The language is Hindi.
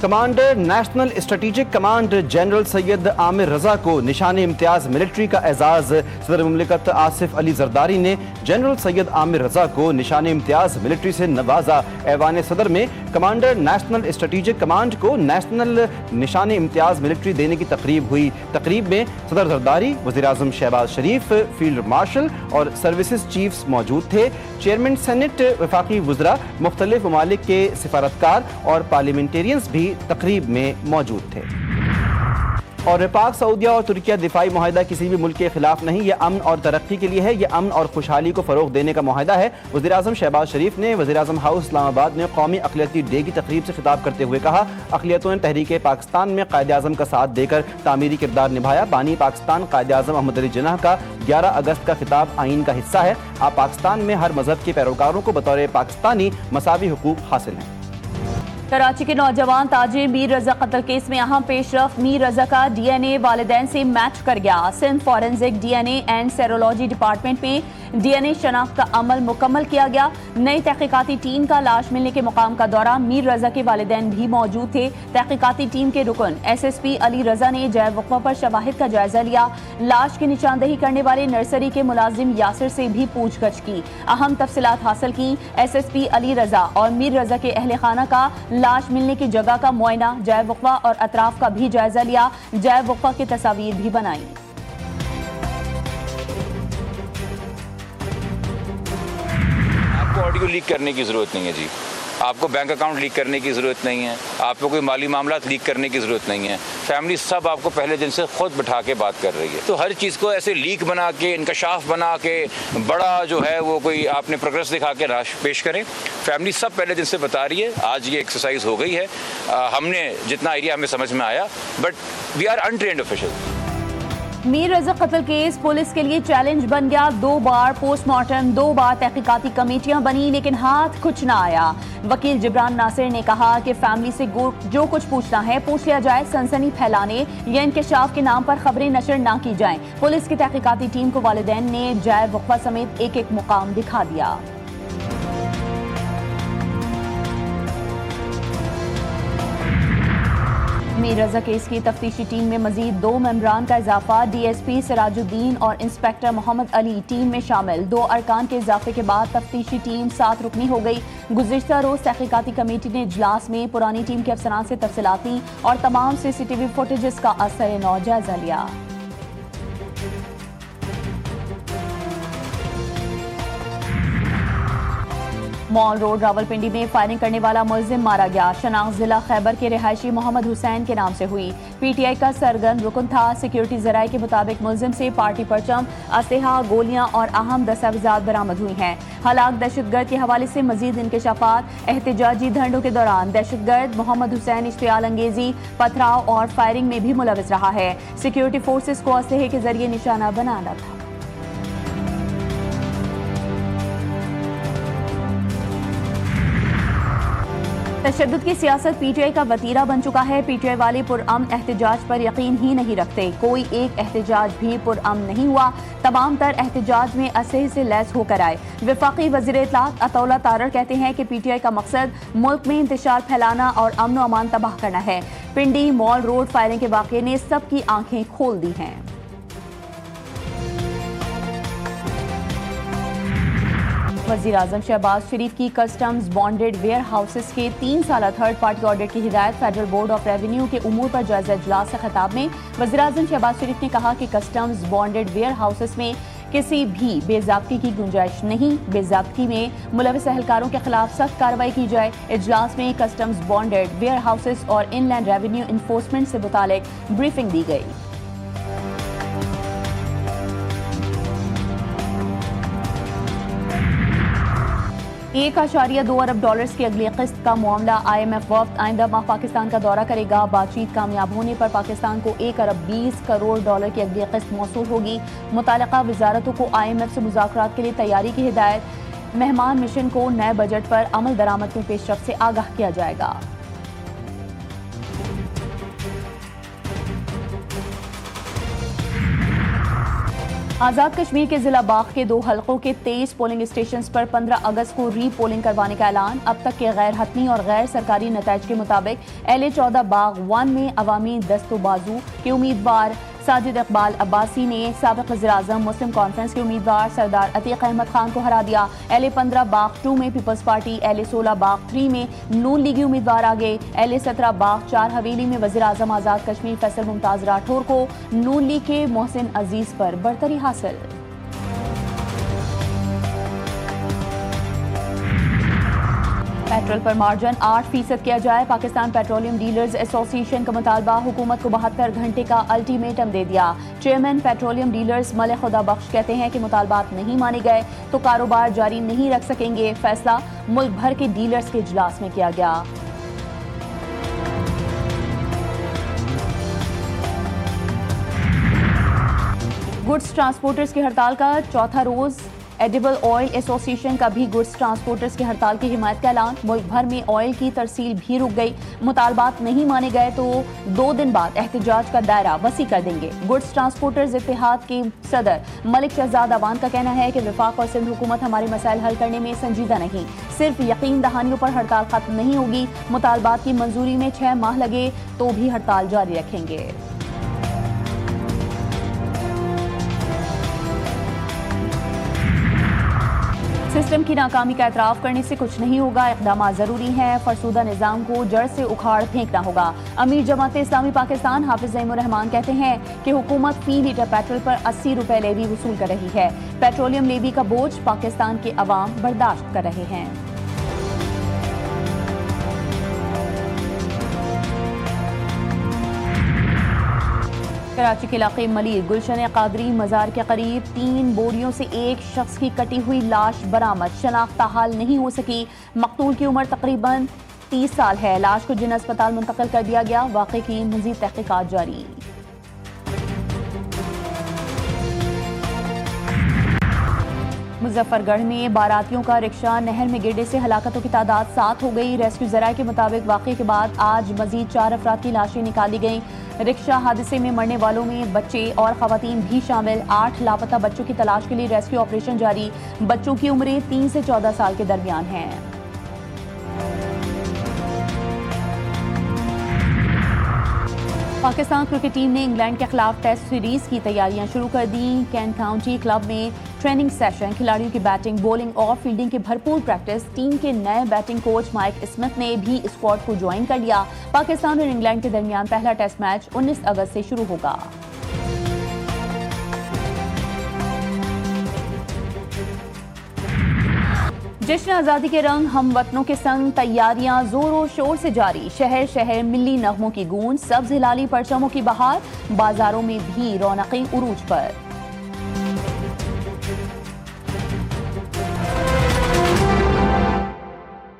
Commander national strategic command general Syed Aamir Raza को निशान इम्तियाज मिलिट्री का एजाज। सदर मुमलिकत आसिफ अली जरदारी ने जनरल सैयद आमिर रजा को निशान इम्तियाज मिलिट्री से नवाजा। ऐवान सदर में कमांडर नेशनल स्ट्रेटेजिक कमांड को नेशनल निशान इम्तियाज मिलिट्री देने की तकरीब हुई। तकरीब में सदर जरदारी, वज़ीर आज़म शहबाज शरीफ, फील्ड मार्शल और सर्विसेज चीफ्स मौजूद थे। चेयरमैन सेनेट, वफाकी वज़रा, मुख्तलिफ ममालिक के सिफारतकार और पार्लियामेंटेरियंस भी तकरीब में मौजूद थे। और पाक, सऊदिया और तुर्किया दिफाई मुआहदा किसी भी मुल्क के खिलाफ नहीं, यह अमन और तरक्की के लिए है। यह अमन और खुशहाली को फ़रोग देने का मुआहदा है। वज़ीर आज़म शहबाज शरीफ ने वज़ीर आज़म हाउस इस्लामाबाद में कौमी अक़लियती डे की तकरीब से खिताब करते हुए कहा, अक़लियतों ने तहरीक पाकिस्तान में क़ायद आज़म का साथ देकर तामीरी किरदार निभाया। बानी पाकिस्तान क़ायद आज़म अहमद अली जिन्नाह का 11 अगस्त का खिताब आइन का हिस्सा है। आप पाकिस्तान में हर मज़हब के पैरोकारों को बतौर पाकिस्तानी मसावी हुकूक हासिल हैं। कराची के नौजवान ताजिर मीर रजा कत्ल केस में अहम पेशरफ, मीर रजा का DNA वालिदैन से मैच कर गया। Sindh forensic DNA and serology department में DNA शनाख्त का अमल मुकम्मल किया गया। नई तहकीकाती टीम का लाश मिलने के मुकाम का दौरा, मीर रजा के वालिदैन भी मौजूद थे। तहकीकाती टीम के रुकन SSP अली रजा ने जैव वक़्फ़ा पर शवाहिद का जायजा लिया। लाश की निशानदही करने वाले नर्सरी के मुलाजिम यासिर से भी पूछगछ की, अहम तफसीलात हासिल की। SSP अली रजा और मीर रजा के अहले खाना का लाश मिलने की जगह का मुआयना, जैव वक़्फ़ा और अतराफ का भी जायजा लिया। जैव वक़्फ़ा की तस्वीर भी बनाई। आपको ऑडियो लीक करने की ज़रूरत नहीं है जी, आपको बैंक अकाउंट लीक करने की ज़रूरत नहीं है, आपको कोई माली मामलात लीक करने की ज़रूरत नहीं है। फैमिली सब आपको पहले दिन से खुद बिठा के बात कर रही है। तो हर चीज़ को ऐसे लीक बना के, इंकशाफ बना के, बड़ा जो है वो कोई आपने प्रोग्रेस दिखा के राश पेश करें। फैमिली सब पहले दिन से बता रही है। आज ये एक्सरसाइज हो गई है। हमने जितना आइडिया हमें समझ में आया, but we are untrained official. Mir Raza कत्ल केस पुलिस के लिए चैलेंज बन गया। 2 बार पोस्टमार्टम, 2 बार तहकीकाती कमेटियां बनी, लेकिन हाथ कुछ ना आया। वकील जिब्रान नासिर ने कहा कि फैमिली से जो कुछ पूछना है पूछ लिया जाए। सनसनी फैलाने या इंकशाफ के नाम पर खबरें नशर ना की जाएं। पुलिस की तहकीकाती टीम को वालिदैन ने जैव वक़्फ़ा समेत एक एक मुकाम दिखा दिया। मीर रजा केस की तफ्तीशी टीम में मजीद 2 मेंबरान का इजाफा। DSP सिराजुद्दीन और इंस्पेक्टर मोहम्मद अली टीम में शामिल। 2 अरकान के इजाफे के बाद तफ्तीशी टीम 7 रुकनी हो गई। गुज़िश्ता रोज तहकीकाती कमेटी ने इजलास में पुरानी टीम के अफसरान से तफसीलात दी और तमाम CCTV फुटेजेस का असर नौ जायजा लिया। मॉल रोड रावलपिंडी में फायरिंग करने वाला मुलजिम मारा गया। शनाख्त जिला खैबर के रिहायशी मोहम्मद हुसैन के नाम से हुई। PTI का सरगर्म रुकन था। सिक्योरिटी जराये के मुताबिक मुलजिम से पार्टी परचम, असलहा, गोलियां और अहम दस्तावेजात बरामद हुई हैं। हलाक दहशतगर्द के हवाले से मजीद इंकशाफात। एहतजाजी धरनों के दौरान दहशतगर्द मोहम्मद हुसैन इश्तियाल अंगेजी, पथराव और फायरिंग में भी मुलविस रहा है। सिक्योरिटी फोर्सेस को असलहे के जरिए निशाना बनाना था। तशद्दुद की सियासत PTI का वतीरा बन चुका है। PTI वाले पुरअमन एहतजाज पर यकीन ही नहीं रखते। कोई एक एहतजाज भी पुरअमन नहीं हुआ। तमाम तर एहतजाज में असलहे से लैस होकर आए। वफाकी वज़ीर इत्तलात अतौला तारर कहते हैं कि PTI का मकसद मुल्क में इंतशार फैलाना और अमन व अमान तबाह करना है। पिंडी मॉल रोड फायरिंग के वाक़े ने सबकी आंखें खोल दी हैं। वज़ीर आज़म शहबाज शरीफ की कस्टम्स बॉन्डेड वेयर हाउसेस के 3 साला थर्ड पार्टी ऑडिट की हिदायत। फेडरल बोर्ड ऑफ रेवेन्यू के उमूर पर जायजा इजलास से खिताब में वज़ीर आज़म शहबाज शरीफ ने कहा कि कस्टम्स बॉन्डेड वेयर हाउसेस में किसी भी बेज़ाब्ती की गुंजाइश नहीं। बेज़ाब्ती में मुलविस एहलकारों के खिलाफ सख्त कार्रवाई की जाए। इजलास में कस्टम्स बॉन्डेड वेयर हाउसेस और इनलैंड रेवेन्यू इन्फोर्समेंट से मुतालिक ब्रीफिंग दी गई। 1.2 अरब डॉलर्स की अगली किस्त का मामला। IMF वफ्द आइंदा माह पाकिस्तान का दौरा करेगा। बातचीत कामयाब होने पर पाकिस्तान को 1 अरब 20 करोड़ डॉलर की अगली किस्त मौसूल होगी। मुताल्लिका वजारतों को IMF से मुज़ाकरात के लिए तैयारी की हिदायत। मेहमान मिशन को नए बजट पर अमल दरामद में पेशरफ से आगाह किया जाएगा। आज़ाद कश्मीर के जिला बाग के 2 हलकों के 23 पोलिंग स्टेशन पर 15 अगस्त को री पोलिंग करवाने का ऐलान। अब तक के गैर हतमी और गैर सरकारी नताइज के मुताबिक LA14 बाग 1 में अवामी दस्तोबाजू के उम्मीदवार साजिद इकबाल अब्बासी ने साबिक वज़ीर-ए-आज़म मुस्लिम कॉन्फ्रेंस के उम्मीदवार सरदार अतीक अहमद खान को हरा दिया। LA15 बाग 2 में पीपल्स पार्टी, LA16 बाग 3 में नून लीगी उम्मीदवार आगे। LA17 बाग 4 हवेली में वज़ीर-ए-आज़म आज़ाद कश्मीर फैसल मुमताज़ राठौर को नून लीग के मोहसिन अजीज पर बरतरी हासिल। पेट्रोल पर मार्जिन 8% किया जाए। पाकिस्तान पेट्रोलियम डीलर्स एसोसिएशन का मुतालबा, हुकूमत को 72 घंटे का अल्टीमेटम दे दिया। चेयरमैन पेट्रोलियम डीलर्स मलिक खुदा बख्श कहते हैं कि मुतालबात नहीं माने गए तो कारोबार जारी नहीं रख सकेंगे। फैसला मुल्क भर के डीलर्स के इजलास में किया गया। गुड्स ट्रांसपोर्टर्स की हड़ताल का चौथा रोज। एडिबल ऑयल एसोसिएशन का भी गुड्स ट्रांसपोर्टर्स की हड़ताल की हिमायत का ऐलान। मुल्क भर में ऑयल की तरसील भी रुक गई। मुतालबात नहीं माने गए तो 2 दिन बाद एहतजाज का दायरा वसी कर देंगे। गुड्स ट्रांसपोर्टर्स इत्तेहाद के सदर मलिक शहजाद अवान का कहना है कि वफाक और सिंध हुकूमत हमारे मसाइल हल करने में संजीदा नहीं, सिर्फ यकीन दहानियों पर हड़ताल खत्म नहीं होगी। मुतालबात की मंजूरी में 6 माह लगे तो भी हड़ताल जारी रखेंगे। सिस्टम की नाकामी का एतराफ़ करने से कुछ नहीं होगा, इक़दाम ज़रूरी हैं। फरसूदा निज़ाम को जड़ से उखाड़ फेंकना होगा। अमीर जमात इस्लामी पाकिस्तान हाफिज़ ज़ैनुर रहमान कहते हैं कि हुकूमत फी लीटर पेट्रोल पर 80 रुपए लेवी वसूल कर रही है। पेट्रोलियम लेवी का बोझ पाकिस्तान के अवाम बर्दाश्त कर रहे हैं। कराची के इलाके मलिर गुलशन कादरी मज़ार के करीब 3 बोरियों से एक शख्स की कटी हुई लाश बरामद। शनाख्त हाल नहीं हो सकी। मकतूल की उम्र तकरीबन 30 साल है। लाश को जिन अस्पताल मुंतकिल कर दिया गया। वाक़े की मज़ीद तहक़ीक़ात जारी। मुजफ्फरगढ़ में बारातियों का रिक्शा नहर में गिरने से हलाकतों की तादाद 7 हो गई। रेस्क्यू ज़राए के मुताबिक वाक़े के बाद आज मजीद 4 अफराद की लाशें निकाली गईं। रिक्शा हादसे में मरने वालों में बच्चे और खवातीन भी शामिल। 8 लापता बच्चों की तलाश के लिए रेस्क्यू ऑपरेशन जारी। बच्चों की उम्रें 3 से 14 साल के दरमियान हैं। पाकिस्तान क्रिकेट टीम ने इंग्लैंड के खिलाफ टेस्ट सीरीज की तैयारियां शुरू कर दी। कैंट काउंटी क्लब में ट्रेनिंग सेशन, खिलाड़ियों की बैटिंग, बॉलिंग और फील्डिंग की भरपूर प्रैक्टिस। टीम के नए बैटिंग कोच माइक स्मिथ ने भी स्क्वाड को ज्वाइन कर लिया। पाकिस्तान और इंग्लैंड के दरमियान पहला टेस्ट मैच 19 अगस्त से शुरू होगा। जश्न आज़ादी के रंग हम वतनों के संग तैयारियां जोरों शोर से जारी। शहर शहर मिली नगमों की गूंज, सब्ज हिलाली परचमों की बहार। बाजारों में भी रौनकें उरूज पर।